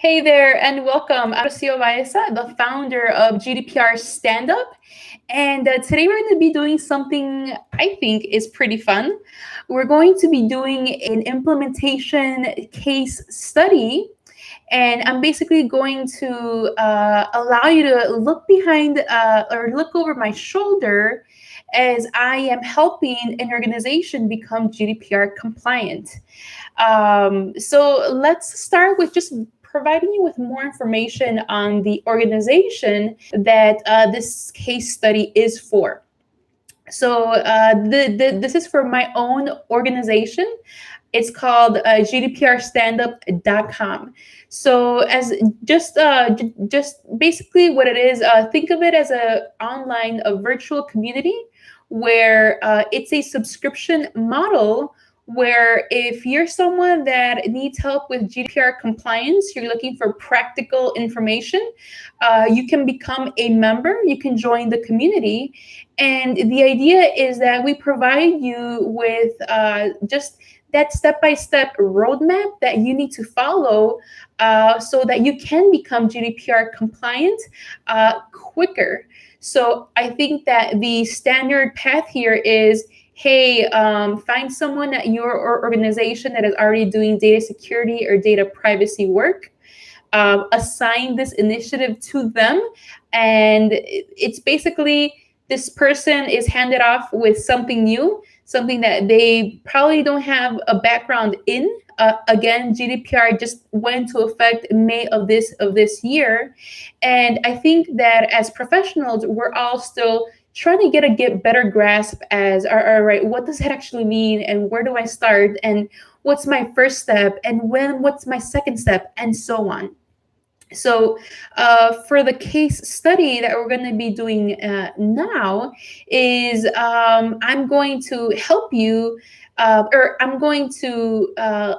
Hey there, and welcome. I'm Rocio Baeza, the founder of GDPR Stand Up. And today we're going to be doing something I think is pretty fun. We're going to be doing an implementation case study. And I'm basically going to allow you to look behind or look over my shoulder as I am helping an organization become GDPR compliant. So let's start with just providing you with more information on the organization that this case study is for. So this is for my own organization. It's called GDPRstandup.com. So as just basically what it is, think of it as a virtual community where it's a subscription model where if you're someone that needs help with GDPR compliance, you're looking for practical information, you can become a member, you can join the community. And the idea is that we provide you with just that step-by-step roadmap that you need to follow so that you can become GDPR compliant quicker. So I think that the standard path here is, hey, find someone at your organization that is already doing data security or data privacy work. Assign this initiative to them, and it's basically this person is handed off with something new, something that they probably don't have a background in. Again, GDPR just went into effect in May of this year, and I think that as professionals, we're all still trying to get better grasp as all right, what does that actually mean, and where do I start, and what's my first step, and what's my second step, and so on. So, for the case study that we're going to be doing now, is I'm going to help you, or I'm going to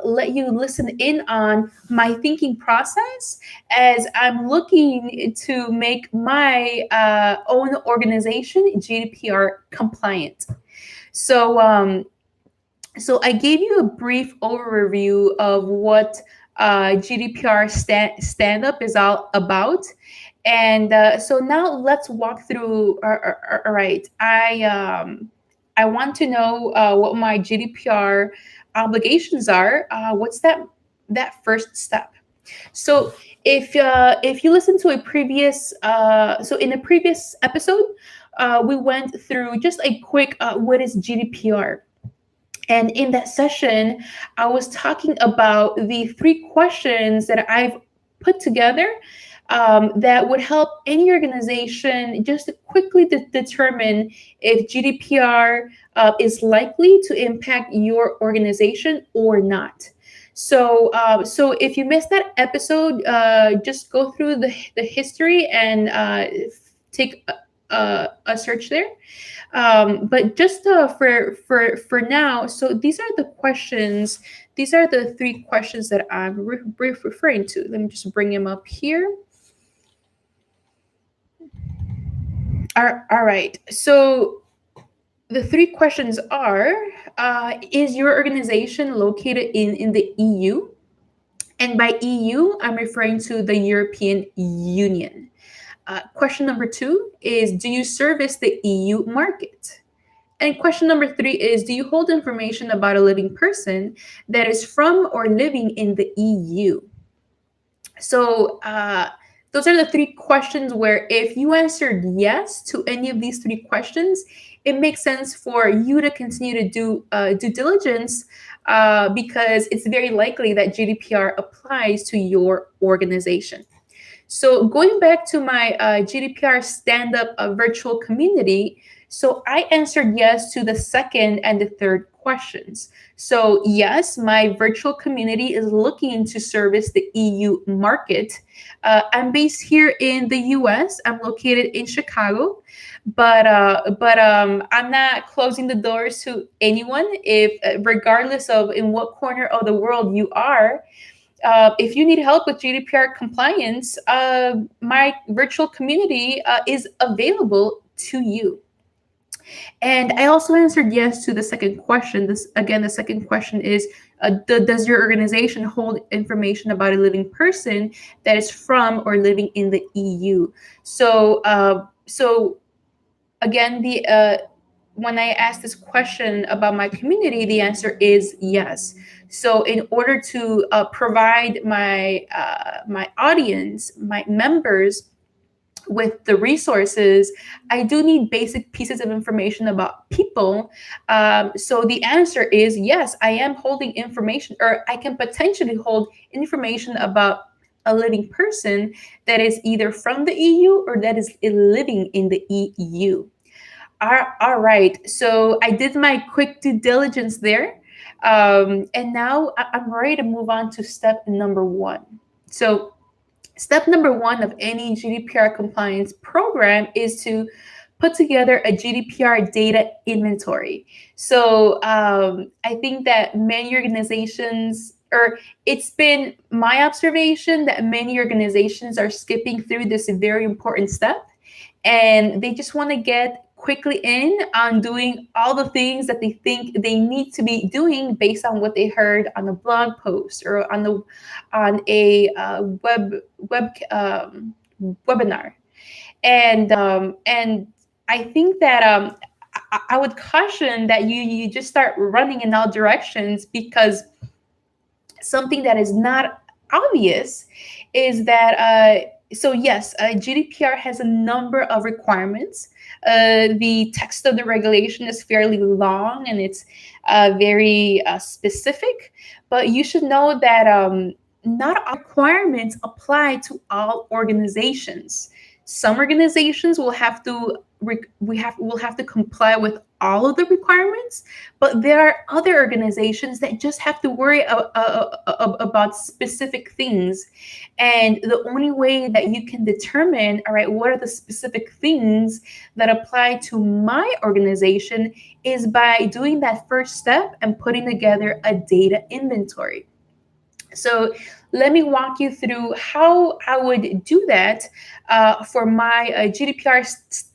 let you listen in on my thinking process as I'm looking to make my own organization GDPR compliant. So, so I gave you a brief overview of what GDPR stand up is all about. And so now let's walk through. All right, I want to know what my GDPR obligations are. What's that first step? So if you listen to a previous so in a previous episode, we went through just a quick what is GDPR. And in that session, I was talking about the three questions that I've put together that would help any organization just to quickly determine if GDPR is likely to impact your organization or not. So, so if you missed that episode, just go through the history and take a search there. But just for now, so these are the questions. These are the three questions that I'm referring to. Let me just bring them up here. All right. So the three questions are: is your organization located in the EU? And by EU, I'm referring to the European Union. Question number two is, do you service the EU market? And question number three is, do you hold information about a living person that is from or living in the EU? So those are the three questions where if you answered yes to any of these three questions, it makes sense for you to continue to do due diligence because it's very likely that GDPR applies to your organization. So going back to my GDPR stand-up virtual community, so I answered yes to the second and the third questions. So yes, my virtual community is looking to service the EU market. I'm based here in the US. I'm located in Chicago, but I'm not closing the doors to anyone. If regardless of in what corner of the world you are, if you need help with GDPR compliance, my virtual community is available to you. And I also answered yes to the second question. This again, the second question is, does your organization hold information about a living person that is from or living in the EU? So again, the when I ask this question about my community, the answer is yes. So in order to provide my audience, my members, with the resources, I do need basic pieces of information about people. So the answer is yes, I am holding information, or I can potentially hold information about a living person that is either from the EU or that is living in the EU. All right. So I did my quick due diligence there. And now I'm ready to move on to step number one. So, step number one of any GDPR compliance program is to put together a GDPR data inventory. So, I think that many organizations, or it's been my observation that many organizations are skipping through this very important step, and they just want to get quickly in on doing all the things that they think they need to be doing based on what they heard on a blog post or on a webinar. And I think that I would caution that you just start running in all directions, because something that is not obvious is that so yes, GDPR has a number of requirements. The text of the regulation is fairly long, and it's very specific, but you should know that not all requirements apply to all organizations. Some organizations will have to will have to comply with all of the requirements, but there are other organizations that just have to worry about specific things. And the only way that you can determine, all right, what are the specific things that apply to my organization, is by doing that first step and putting together a data inventory. So let me walk you through how I would do that for my GDPR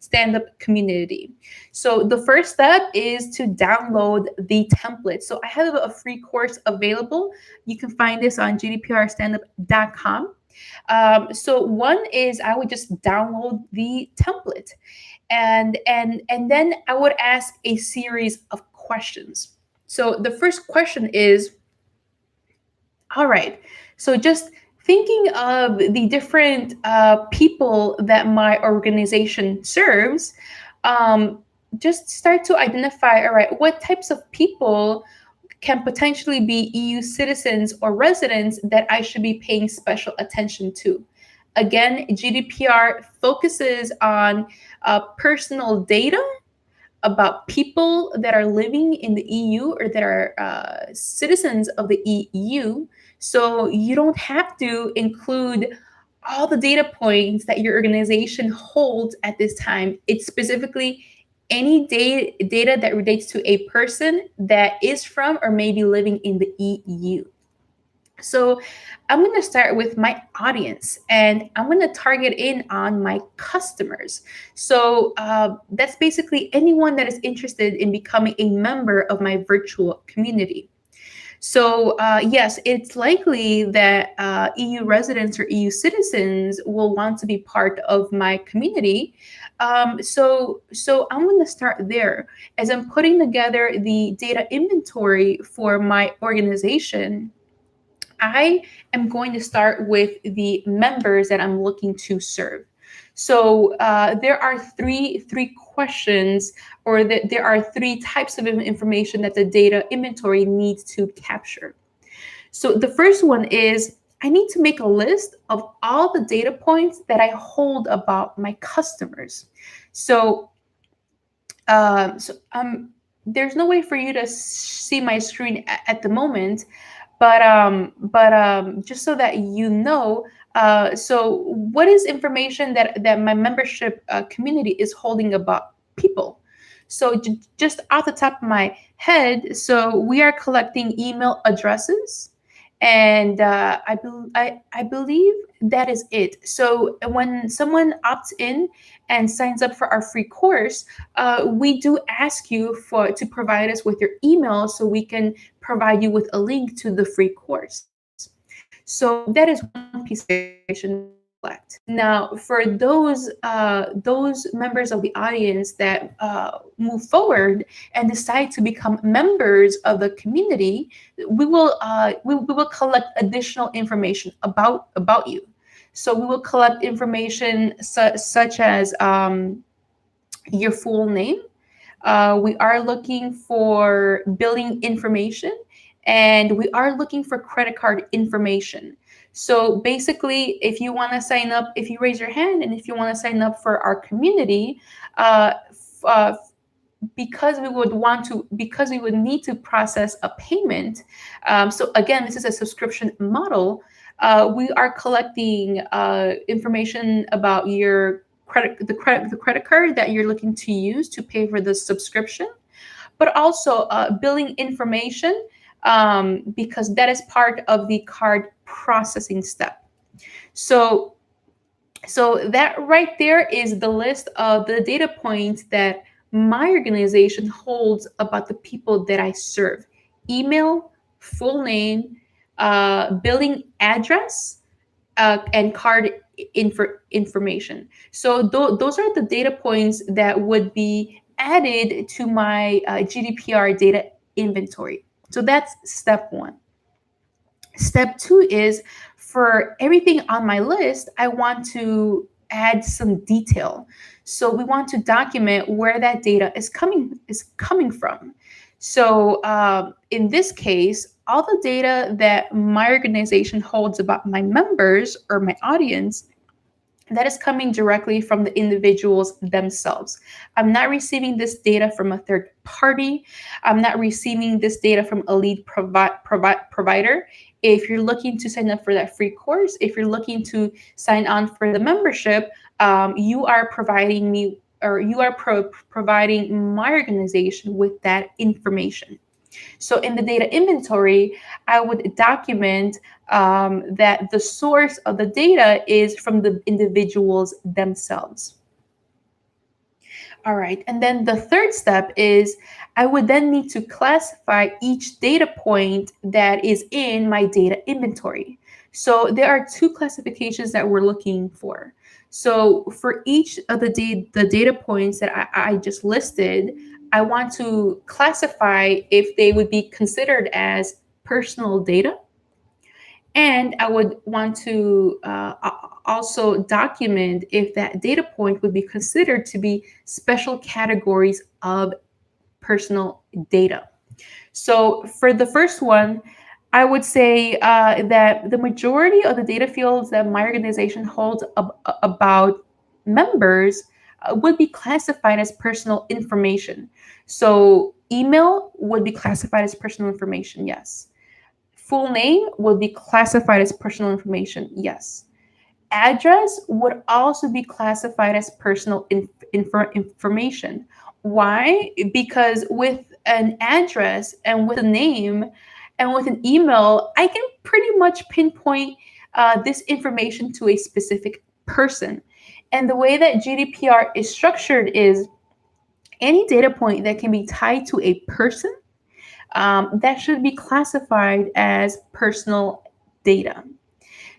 Stand Up community. So the first step is to download the template. So I have a free course available. You can find this on gdprstandup.com. So one is I would just download the template, and then I would ask a series of questions. So the first question is, all right. So just thinking of the different people that my organization serves, um, just start to identify, all right, what types of people can potentially be EU citizens or residents that I should be paying special attention to. Again, GDPR focuses on personal data about people that are living in the EU or that are citizens of the EU. So you don't have to include all the data points that your organization holds at this time. It's specifically any data that relates to a person that is from or maybe living in the EU. So I'm going to start with my audience, and I'm going to target in on my customers. So that's basically anyone that is interested in becoming a member of my virtual community. So yes, it's likely that EU residents or EU citizens will want to be part of my community. So I'm going to start there as I'm putting together the data inventory for my organization. I am going to start with the members that I'm looking to serve. So there are three questions, or there are three types of information that the data inventory needs to capture. So the first one is, I need to make a list of all the data points that I hold about my customers. So there's no way for you to see my screen at the moment, but just so that you know, so what is information that my membership community is holding about people? So just off the top of my head, so we are collecting email addresses, And I believe that is it. So when someone opts in and signs up for our free course, we do ask you to provide us with your email so we can provide you with a link to the free course. So that is one piece of information that we collect. Now, for those members of the audience that move forward and decide to become members of the community, we will collect additional information about you. So we will collect information such as your full name. We are looking for billing information, and we are looking for credit card information. So basically, if you want to sign up, if you raise your hand and if you want to sign up for our community, uh, because we would need to process a payment. So again, this is a subscription model. We are collecting information about your the credit card that you're looking to use to pay for the subscription, but also billing information, because that is part of the card processing step. So that right there is the list of the data points that my organization holds about the people that I serve: email, full name, billing address, and card information. So those are the data points that would be added to my GDPR data inventory. So that's step one. Step two is, for everything on my list, I want to add some detail. So we want to document where that data is coming from. So in this case, all the data that my organization holds about my members or my audience, that is coming directly from the individuals themselves. I'm not receiving this data from a third party. I'm not receiving this data from a lead provider. If you're looking to sign up for that free course, if you're looking to sign on for the membership, you are providing me, or you are providing my organization with that information. So in the data inventory, I would document that the source of the data is from the individuals themselves. All right. And then the third step is, I would then need to classify each data point that is in my data inventory. So there are two classifications that we're looking for. So for each of the data points that I just listed, I want to classify if they would be considered as personal data. And I would want to also document if that data point would be considered to be special categories of personal data. So for the first one, I would say that the majority of the data fields that my organization holds about members would be classified as personal information. So email would be classified as personal information, yes. Full name would be classified as personal information, yes. Address would also be classified as personal information. Why? Because with an address and with a name and with an email, I can pretty much pinpoint this information to a specific person. And the way that GDPR is structured is, any data point that can be tied to a person, that should be classified as personal data.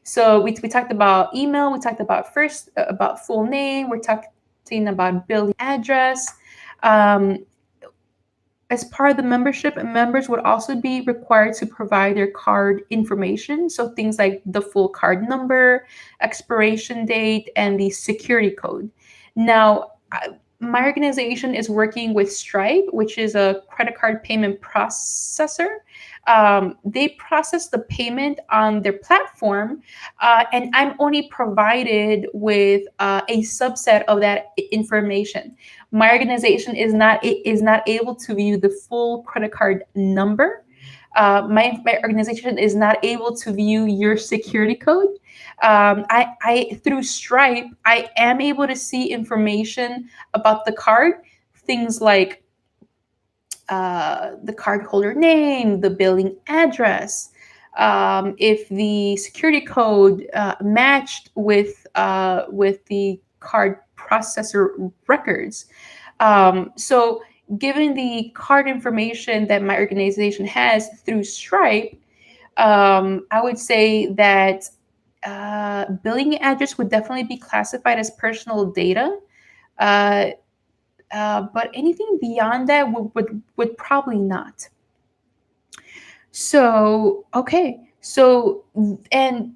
So we talked about email, we talked about first about full name, we're talking about billing address. Um, as part of the membership, members would also be required to provide their card information. So things like the full card number, expiration date, and the security code. Now, my organization is working with Stripe, which is a credit card payment processor. They process the payment on their platform, and I'm only provided with a subset of that information. My organization is not able to view the full credit card number. My organization is not able to view your security code. I through Stripe, I am able to see information about the card, things like the cardholder name, the billing address, if the security code matched with the card processor records. So given the card information that my organization has through Stripe, I would say that billing address would definitely be classified as personal data. Uh, but anything beyond that would probably not. So okay, so and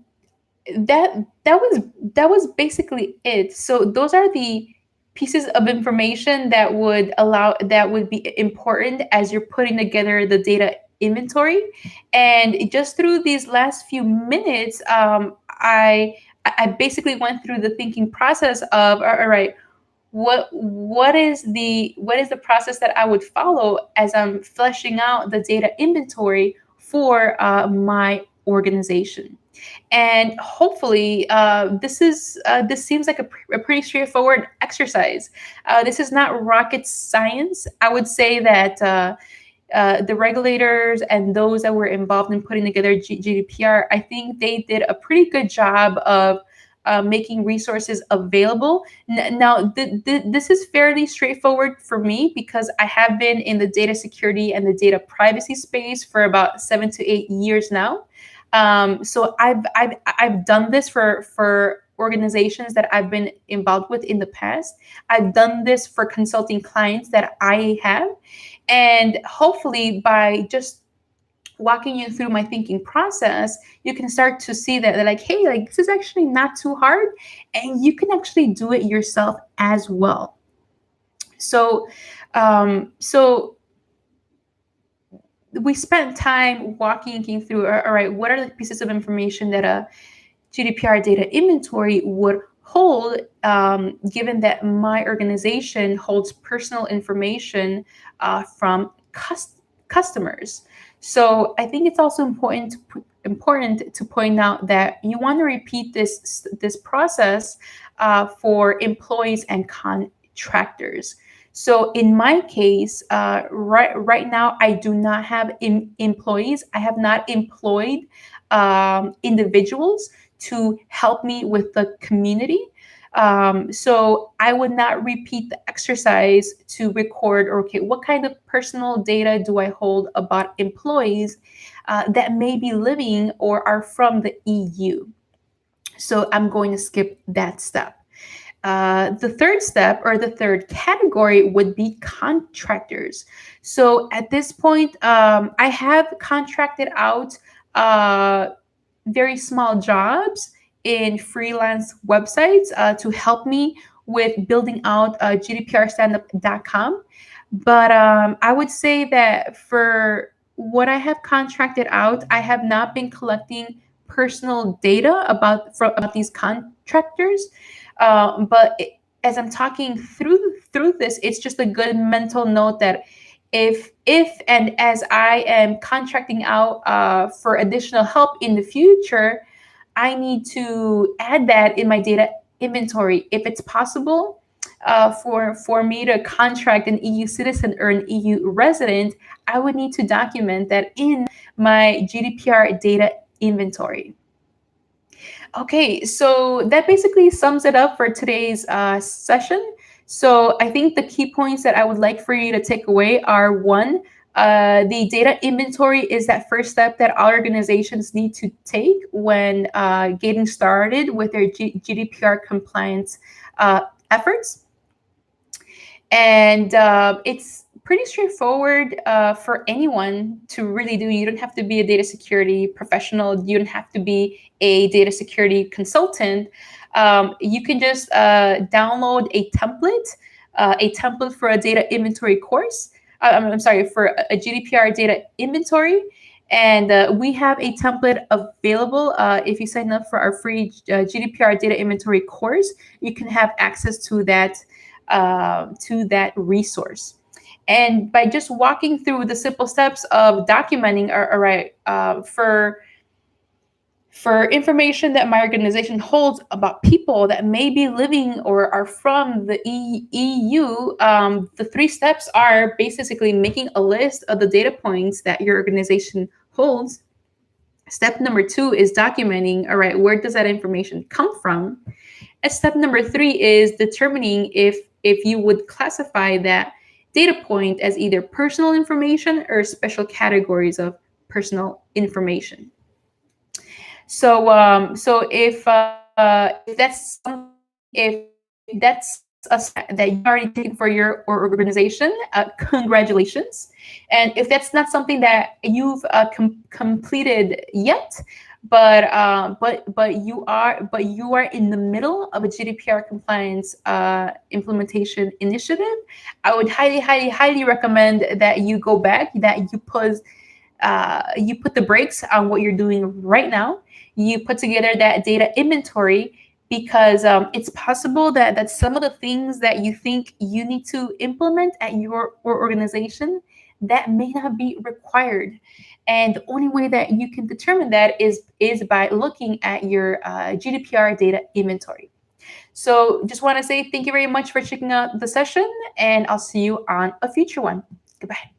that that was that was basically it. So those are the pieces of information that would be important as you're putting together the data inventory. And just through these last few minutes, I basically went through the thinking process of, all right, what is the process that I would follow as I'm fleshing out the data inventory for my organization. And hopefully, this seems like a pretty straightforward exercise. This is not rocket science. I would say that the regulators and those that were involved in putting together GDPR, I think they did a pretty good job of making resources available. Now, this is fairly straightforward for me because I have been in the data security and the data privacy space for about 7 to 8 years now. So I've done this for organizations that I've been involved with in the past. I've done this for consulting clients that I have, and hopefully by just walking you through my thinking process, you can start to see that they're like, hey, like this is actually not too hard, and you can actually do it yourself as well. So, so we spent time walking through. All right, what are the pieces of information that a GDPR data inventory would hold, given that my organization holds personal information from customers. So I think it's also important to point out that you want to repeat this process for employees and contractors. So in my case, right now, I do not have employees. I have not employed individuals to help me with the community. So I would not repeat the exercise to record, okay, what kind of personal data do I hold about employees that may be living or are from the EU? So I'm going to skip that step. The third step or the third category would be contractors. So at this point, I have contracted out very small jobs in freelance websites to help me with building out GDPRstandup.com. But I would say that for what I have contracted out, I have not been collecting personal data about these contractors. As I'm talking through this, it's just a good mental note that if and as I am contracting out for additional help in the future, I need to add that in my data inventory. If it's possible for me to contract an EU citizen or an EU resident, I would need to document that in my GDPR data inventory. Okay, so that basically sums it up for today's session. So I think the key points that I would like for you to take away are one, the data inventory is that first step that all organizations need to take when getting started with their GDPR compliance efforts. And it's pretty straightforward for anyone to really do. You don't have to be a data security professional. You don't have to be a data security consultant. You can just download a template for a data inventory course. I'm sorry, for a GDPR data inventory. And we have a template available. If you sign up for our free GDPR data inventory course, you can have access to that resource. And by just walking through the simple steps of documenting, all right, for information that my organization holds about people that may be living or are from the EU, the three steps are basically making a list of the data points that your organization holds, Step number two is documenting, all right, where does that information come from? And step number three is determining if you would classify that data point as either personal information or special categories of personal information. So if that's if that's a step that you already taken for your organization, congratulations. And if that's not something that you've completed yet, but you are in the middle of a GDPR compliance implementation initiative, I would highly recommend that you go back, that you put the brakes on what you're doing right now. You put together that data inventory, because it's possible that some of the things that you think you need to implement at your organization, that may not be required. And the only way that you can determine that is by looking at your GDPR data inventory. So just want to say thank you very much for checking out the session, and I'll see you on a future one. Goodbye.